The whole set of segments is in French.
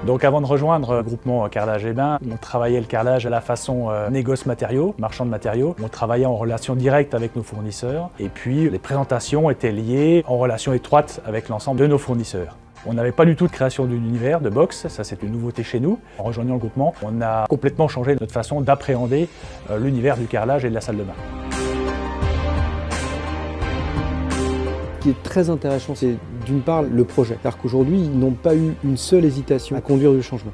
Donc avant de rejoindre le groupement Carrelage et Bain, on travaillait le carrelage à la façon négoce matériaux, marchand de matériaux. On travaillait en relation directe avec nos fournisseurs et puis les présentations étaient liées en relation étroite avec l'ensemble de nos fournisseurs. On n'avait pas du tout de création d'un univers, de box, ça c'est une nouveauté chez nous. En rejoignant le groupement, on a complètement changé notre façon d'appréhender l'univers du carrelage et de la salle de bain. Ce qui est très intéressant, c'est d'une part le projet. C'est-à-dire qu'aujourd'hui, ils n'ont pas eu une seule hésitation à conduire du changement.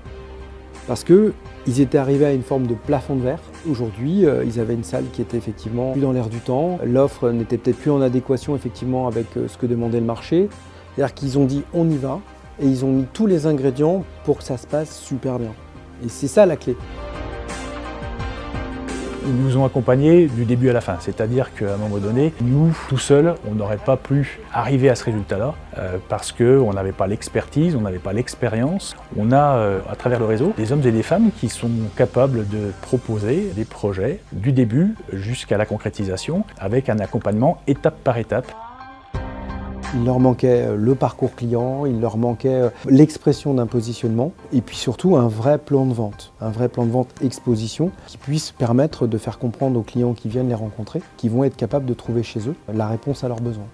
Parce qu'ils étaient arrivés à une forme de plafond de verre. Aujourd'hui, ils avaient une salle qui était effectivement plus dans l'air du temps. L'offre n'était peut-être plus en adéquation effectivement avec ce que demandait le marché. C'est-à-dire qu'ils ont dit on y va et ils ont mis tous les ingrédients pour que ça se passe super bien. Et c'est ça la clé. Ils nous ont accompagnés du début à la fin, c'est-à-dire qu'à un moment donné, nous, tout seuls, on n'aurait pas pu arriver à ce résultat-là parce qu'on n'avait pas l'expertise, on n'avait pas l'expérience. On a, à travers le réseau, des hommes et des femmes qui sont capables de proposer des projets du début jusqu'à la concrétisation avec un accompagnement étape par étape. Il leur manquait le parcours client, il leur manquait l'expression d'un positionnement et puis surtout un vrai plan de vente exposition qui puisse permettre de faire comprendre aux clients qui viennent les rencontrer, qu'ils vont être capables de trouver chez eux la réponse à leurs besoins.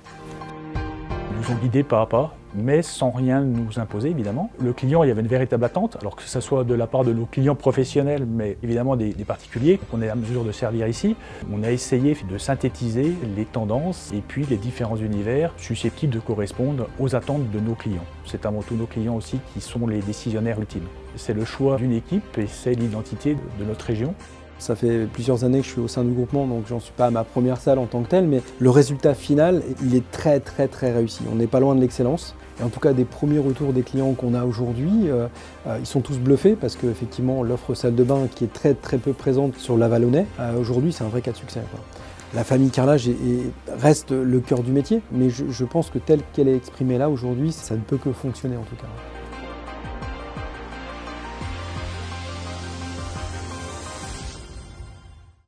Ils nous ont guidés pas à pas, mais sans rien nous imposer évidemment. Le client, il y avait une véritable attente, alors que ce soit de la part de nos clients professionnels, mais évidemment des particuliers qu'on est à mesure de servir ici. On a essayé de synthétiser les tendances et puis les différents univers susceptibles de correspondre aux attentes de nos clients. C'est avant tout nos clients aussi qui sont les décisionnaires ultimes. C'est le choix d'une équipe et c'est l'identité de notre région. Ça fait plusieurs années que je suis au sein du groupement, donc j'en suis pas à ma première salle en tant que telle, mais le résultat final, il est très réussi. On n'est pas loin de l'excellence. Et en tout cas, des premiers retours des clients qu'on a aujourd'hui, ils sont tous bluffés parce qu'effectivement, l'offre salle de bain qui est très peu présente sur la Vallonnais, aujourd'hui, c'est un vrai cas de succès, quoi. La famille carrelage reste le cœur du métier, mais je pense que telle qu'elle est exprimée là aujourd'hui, ça ne peut que fonctionner en tout cas.